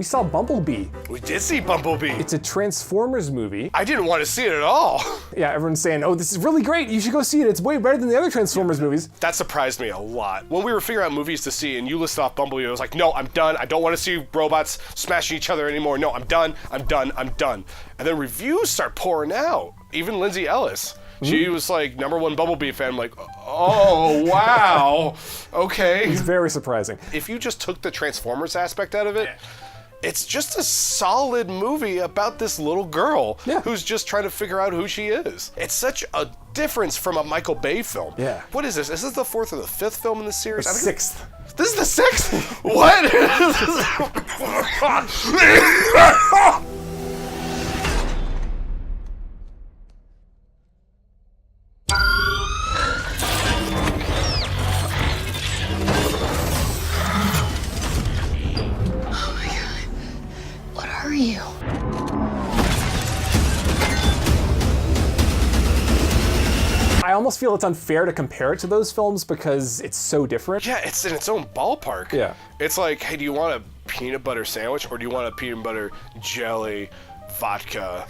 we saw Bumblebee. We did see Bumblebee. It's a Transformers movie. I didn't want to see it at all. Yeah, everyone's saying, oh, this is really great. You should go see it. It's way better than the other Transformers movies. That surprised me a lot. When we were figuring out movies to see and you listed off Bumblebee, I was like, no, I'm done. I don't want to see robots smashing each other anymore. No, I'm done. I'm done. I'm done. And then reviews start pouring out. Even Lindsay Ellis. She was like #1 Bumblebee fan. I'm like, oh, wow. Okay. It's very surprising. If you just took the Transformers aspect out of it, it's just a solid movie about this little girl who's just trying to figure out who she is. It's such a difference from a Michael Bay film. Yeah. What is this? Is this the 4th or the 5th film in the series? The 6th. This is the 6th? What? I almost feel it's unfair to compare it to those films because it's so different. Yeah, it's in its own ballpark. Yeah. It's like, hey, do you want a peanut butter sandwich or do you want a peanut butter jelly vodka?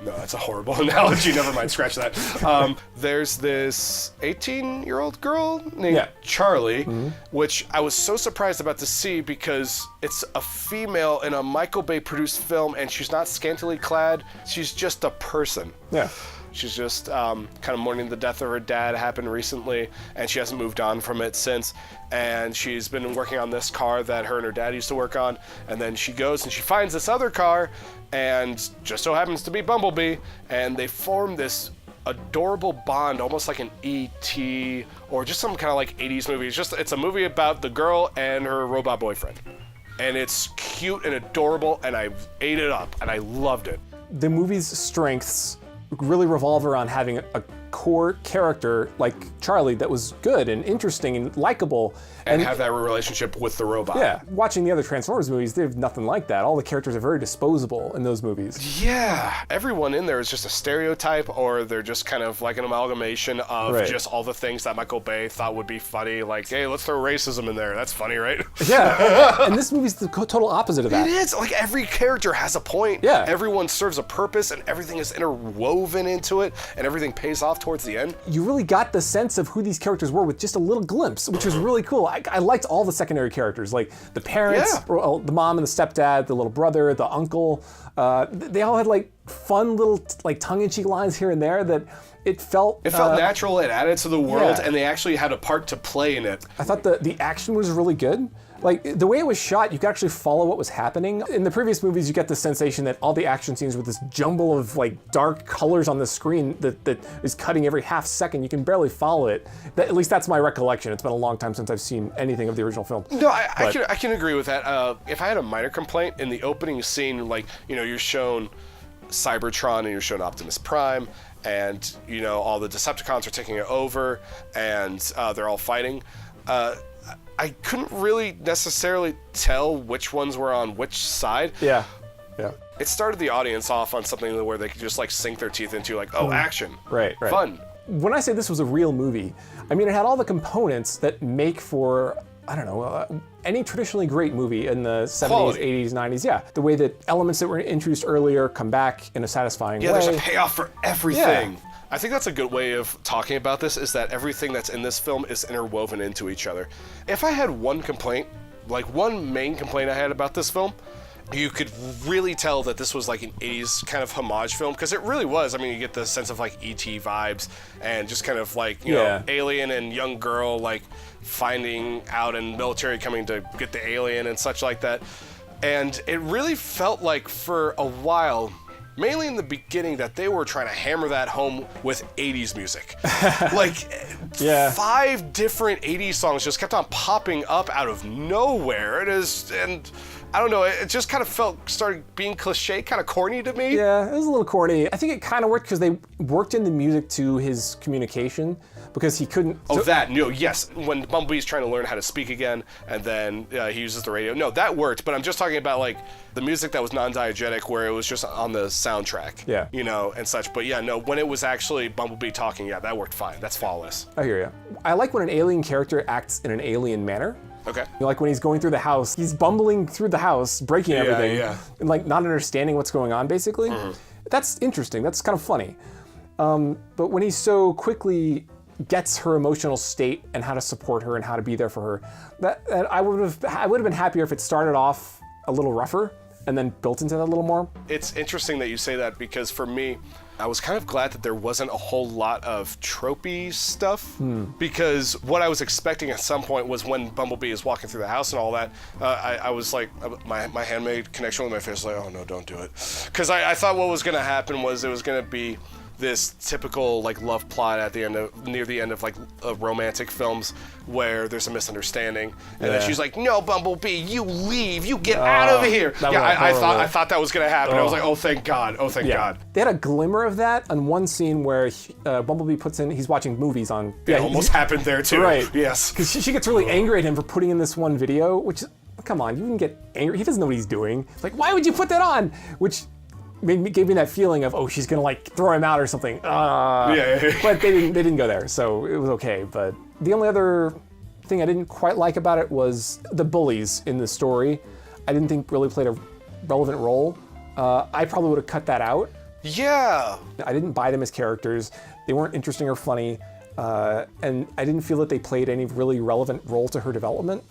No, that's a horrible analogy. Never mind, scratch that. There's this 18-year-old girl named Charlie, which I was so surprised about to see because it's a female in a Michael Bay produced film and she's not scantily clad. She's just a person. Yeah. She's just kind of mourning the death of her dad, happened recently, and she hasn't moved on from it since. And she's been working on this car that her and her dad used to work on. And then she goes and she finds this other car, and just so happens to be Bumblebee. And they form this adorable bond, almost like an E.T. or just some kind of like 80s movie. It's a movie about the girl and her robot boyfriend. And it's cute and adorable, and I ate it up, and I loved it. The movie's strengths really revolve around having a core character like Charlie that was good and interesting and likable. And have that relationship with the robot. Yeah. Watching the other Transformers movies, they have nothing like that. All the characters are very disposable in those movies. Yeah. Everyone in there is just a stereotype, or they're just kind of like an amalgamation of just all the things that Michael Bay thought would be funny. Like, hey, let's throw racism in there. That's funny, right? Yeah. And this movie's the total opposite of that. It is. Like, every character has a point. Yeah. Everyone serves a purpose, and everything is interwoven into it, and everything pays off towards the end. You really got the sense of who these characters were with just a little glimpse, which was really cool. I liked all the secondary characters, like the parents, the mom and the stepdad, the little brother, the uncle. They all had like fun little like tongue-in-cheek lines here and there that it felt natural. It added to the world, and they actually had a part to play in it. I thought the action was really good. Like, the way it was shot, you could actually follow what was happening. In the previous movies, you get the sensation that all the action scenes with this jumble of, like, dark colors on the screen that is cutting every half second. You can barely follow it. At least that's my recollection. It's been a long time since I've seen anything of the original film. No, I can agree with that. If I had a minor complaint, in the opening scene, like, you know, you're shown Cybertron and you're shown Optimus Prime, and, you know, all the Decepticons are taking it over, and they're all fighting. I couldn't really necessarily tell which ones were on which side. Yeah. It started the audience off on something where they could just like sink their teeth into, like, oh, action. Right. Fun. When I say this was a real movie, I mean it had all the components that make for, I don't know, any traditionally great movie in the 70s, Quality. 80s, 90s. Yeah. The way that elements that were introduced earlier come back in a satisfying way. Yeah, there's a payoff for everything. Yeah. I think that's a good way of talking about this, is that everything that's in this film is interwoven into each other. If I had one complaint, like one main complaint I had about this film, you could really tell that this was like an 80s kind of homage film, because it really was. I mean, you get the sense of like E.T. vibes and just kind of like, you know, alien and young girl like finding out and military coming to get the alien and such like that. And it really felt like for a while, mainly in the beginning, that they were trying to hammer that home with 80s music. Like, 5 different 80s songs just kept on popping up out of nowhere. And I don't know, it just kind of started being cliche, kind of corny to me. Yeah, it was a little corny. I think it kind of worked because they worked in the music to his communication, because he couldn't... Yes. When Bumblebee's trying to learn how to speak again, and then he uses the radio. No, that worked, but I'm just talking about, like, the music that was non-diegetic, where it was just on the soundtrack. Yeah. You know, and such. But yeah, no, when it was actually Bumblebee talking, that worked fine. That's flawless. I hear you. I like when an alien character acts in an alien manner. Okay. Like when he's going through the house, he's bumbling through the house, breaking everything, and like not understanding what's going on, basically. That's interesting. That's kind of funny. But when he so quickly gets her emotional state and how to support her and how to be there for her, that I would have been happier if it started off a little rougher and then built into that a little more. It's interesting that you say that, because for me, I was kind of glad that there wasn't a whole lot of tropey stuff, because what I was expecting at some point was when Bumblebee is walking through the house and all that, I was like, my handmade connection with my face was like, oh no, don't do it. Because I thought what was going to happen was it was going to be this typical like love plot at the end of, near the end of like romantic films where there's a misunderstanding and then she's like, no, Bumblebee, you leave, you get out of here. I thought that was gonna happen. I was like, oh thank God, God. They had a glimmer of that on one scene where Bumblebee puts in, he's watching movies on. It almost happened there too. Right. Yes. Because she gets really angry at him for putting in this one video, which, come on, you can get angry. He doesn't know what he's doing. It's like, why would you put that on? Which gave me that feeling of, oh, she's gonna like throw him out or something. But they didn't go there, so it was okay. But the only other thing I didn't quite like about it was the bullies in the story. I didn't think really played a relevant role. I probably would have cut that out. Yeah. I didn't buy them as characters. They weren't interesting or funny, and I didn't feel that they played any really relevant role to her development.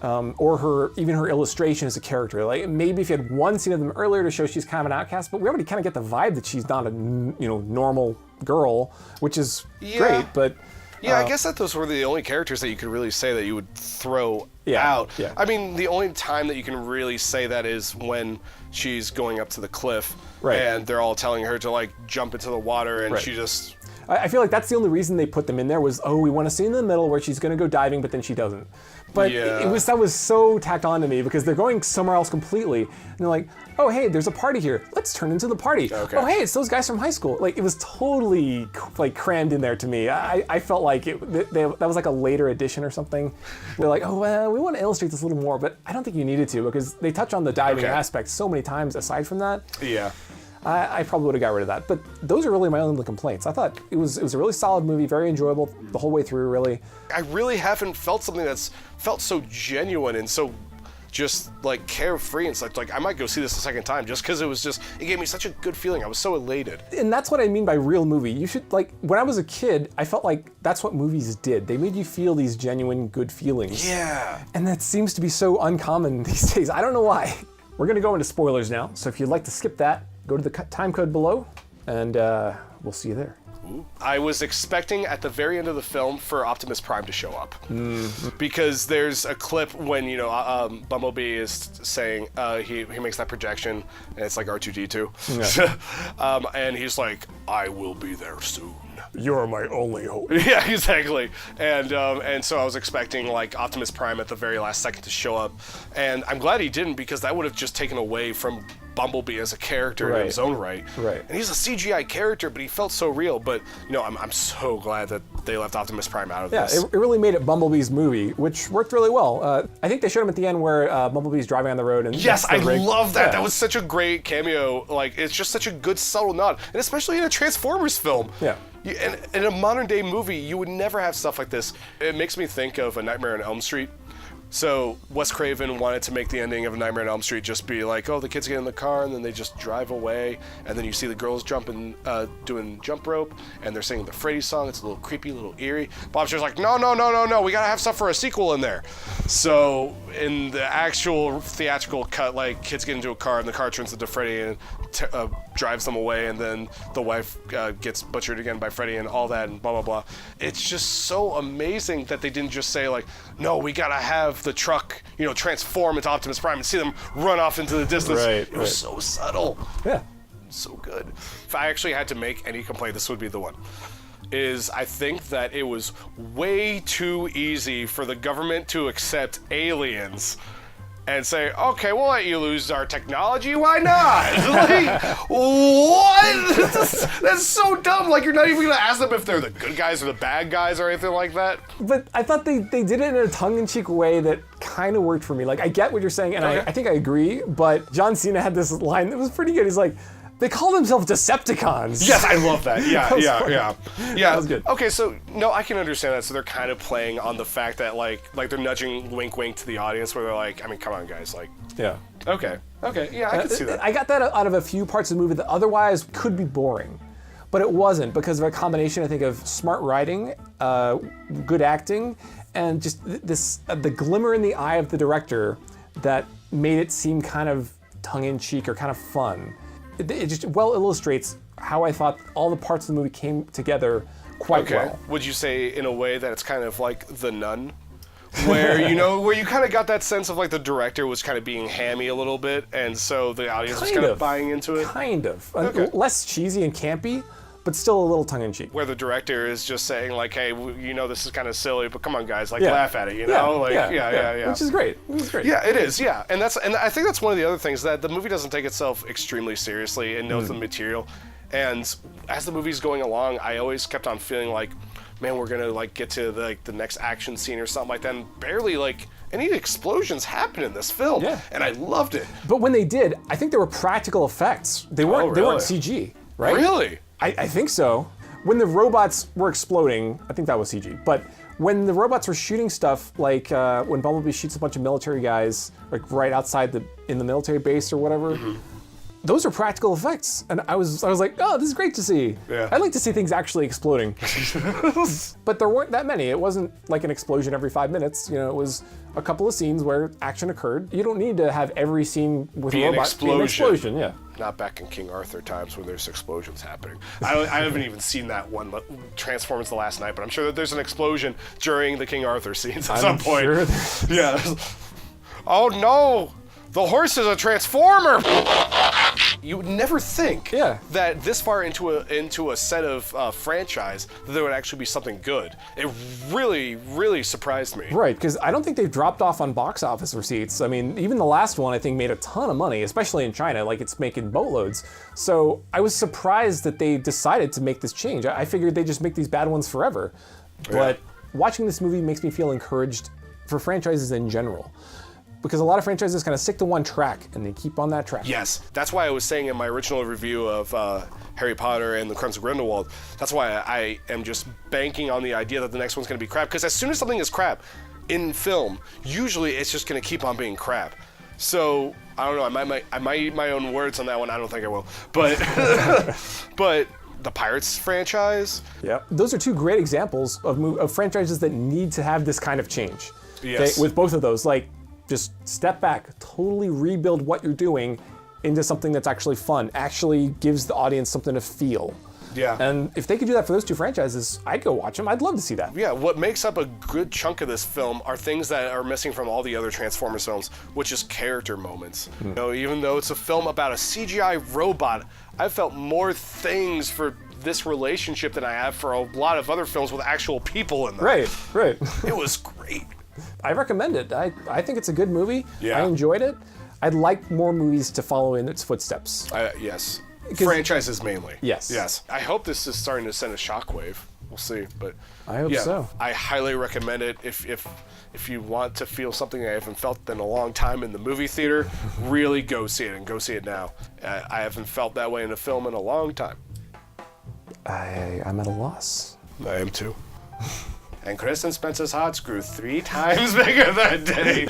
Or even her illustration as a character. Like maybe if you had one scene of them earlier to show she's kind of an outcast, but we already kind of get the vibe that she's not a normal girl, which is great. But I guess that those were the only characters that you could really say that you would throw out. Yeah. I mean, the only time that you can really say that is when she's going up to the cliff, and they're all telling her to like jump into the water, and she just. I feel like that's the only reason they put them in there was, oh, we want to see in the middle where she's going to go diving, but then she doesn't. But that was so tacked on to me because they're going somewhere else completely. And they're like, oh, hey, there's a party here. Let's turn into the party. Okay. Oh, hey, it's those guys from high school. Like, it was totally like crammed in there to me. I felt like that was like a later edition or something. They're like, oh, well, we want to illustrate this a little more, but I don't think you needed to because they touch on the diving aspect so many times aside from that. Yeah. I probably would have got rid of that. But those are really my only complaints. I thought it was a really solid movie, very enjoyable the whole way through, really. I really haven't felt something that's felt so genuine and so just like carefree and such. Like I might go see this a second time just because it gave me such a good feeling. I was so elated. And that's what I mean by real movie. You should, like, when I was a kid, I felt like that's what movies did. They made you feel these genuine good feelings. Yeah. And that seems to be so uncommon these days. I don't know why. We're gonna go into spoilers now. So if you'd like to skip that, go to the time code below, and we'll see you there. I was expecting at the very end of the film for Optimus Prime to show up. Because there's a clip when, Bumblebee is saying, he makes that projection, and it's like R2-D2. Yeah. And he's like, I will be there soon. You're my only hope. Yeah, exactly. And so I was expecting like Optimus Prime at the very last second to show up, and I'm glad he didn't because that would have just taken away from Bumblebee as a character in his own right. Right. And he's a CGI character, but he felt so real. But I'm so glad that they left Optimus Prime out of this. Yeah, it really made it Bumblebee's movie, which worked really well. I think they showed him at the end where Bumblebee's driving on the road, and yes, I love that. Yeah. That was such a great cameo. Like it's just such a good subtle nod, and especially in a Transformers film. Yeah. And in a modern day movie, you would never have stuff like this. It makes me think of A Nightmare on Elm Street. So Wes Craven wanted to make the ending of A Nightmare on Elm Street just be like, oh, the kids get in the car and then they just drive away, and then you see the girls jumping, doing jump rope, and they're singing the Freddy song. It's a little creepy, a little eerie. Bob Scheer's like, no, we gotta have stuff for a sequel in there. So in the actual theatrical cut, like kids get into a car and the car turns into Freddy and drives them away, and then the wife gets butchered again by Freddy and all that and blah blah blah. It's just so amazing that they didn't just say like, no, we gotta have the truck transform into Optimus Prime and see them run off into the distance. It was so subtle. Yeah, so good. If I actually had to make any complaint, this would be the one. I think that it was way too easy for the government to accept aliens and say, okay, we'll let you lose our technology. Why not? Like, what? That's so dumb. Like, you're not even going to ask them if they're the good guys or the bad guys or anything like that. But I thought they did it in a tongue-in-cheek way that kind of worked for me. Like, I get what you're saying, and I think I agree, but John Cena had this line that was pretty good. He's like, They call themselves Decepticons. Yes, I love that. Yeah, yeah. That was good. Okay, so no, I can understand that. So they're kind of playing on the fact that like they're nudging wink wink to the audience where they're like, I mean, come on guys, like. Yeah. Okay, yeah, I can see that. I got that out of a few parts of the movie that otherwise could be boring. But it wasn't, because of a combination, I think, of smart writing, good acting, and just the glimmer in the eye of the director that made it seem kind of tongue-in-cheek or kind of fun. It just well illustrates how I thought all the parts of the movie came together quite well. Would you say in a way that it's kind of like The Nun? Where, where you kind of got that sense of like the director was kind of being hammy a little bit, and so the audience was kind of buying into it? Kind of. Okay. Less cheesy and campy, but still a little tongue-in-cheek. Where the director is just saying like, hey, this is kind of silly, but come on guys, like laugh at it, yeah. Which is great. Yeah, it is, yeah. And I think that's one of the other things, that the movie doesn't take itself extremely seriously and knows the material. And as the movie's going along, I always kept on feeling like, man, we're gonna like get to the next action scene or something like that, and barely like any explosions happen in this film. Yeah. And I loved it. But when they did, I think they were practical effects. They weren't CG, right? Really? I think so. When the robots were exploding, I think that was CG. But when the robots were shooting stuff, like when Bumblebee shoots a bunch of military guys, like right outside in the military base or whatever, those are practical effects. And I was like, oh, this is great to see. Yeah. I'd like to see things actually exploding. But there weren't that many. It wasn't like an explosion every 5 minutes. It was a couple of scenes where action occurred. You don't need to have every scene with a robot be an explosion. Yeah. Not back in King Arthur times when there's explosions happening. I haven't even seen that one, Transformers: The Last Night, but I'm sure that there's an explosion during the King Arthur scenes at some point. Sure. Yeah. Oh no! The horse is a transformer! You would never think that this far into a set of franchise that there would actually be something good. It really, really surprised me. Right, because I don't think they've dropped off on box office receipts. I mean, even the last one I think made a ton of money, especially in China, like it's making boatloads. So I was surprised that they decided to make this change. I figured they'd just make these bad ones forever. But watching this movie makes me feel encouraged for franchises in general. Because a lot of franchises kind of stick to one track and they keep on that track. Yes, that's why I was saying in my original review of Harry Potter and the Crimes of Grindelwald, that's why I am just banking on the idea that the next one's going to be crap. Because as soon as something is crap in film, usually it's just going to keep on being crap. So I don't know. I might eat my own words on that one. I don't think I will. But but the Pirates franchise. Yeah, those are two great examples of franchises that need to have this kind of change. Yes. With both of those, like, just step back, totally rebuild what you're doing into something that's actually fun, actually gives the audience something to feel. Yeah. And if they could do that for those two franchises, I'd go watch them. I'd love to see that. Yeah, what makes up a good chunk of this film are things that are missing from all the other Transformers films, which is character moments. Even though it's a film about a CGI robot, I felt more things for this relationship than I have for a lot of other films with actual people in them. Right. It was great. I recommend it. I think it's a good movie. Yeah. I enjoyed it. I'd like more movies to follow in its footsteps. Yes. Franchises mainly. Yes. I hope this is starting to send a shockwave. We'll see, but I hope so. I highly recommend it if you want to feel something I haven't felt in a long time in the movie theater. Really go see it, and go see it now. I haven't felt that way in a film in a long time. I'm at a loss. I am too. And Kristen Spencer's hearts grew 3 times bigger that day.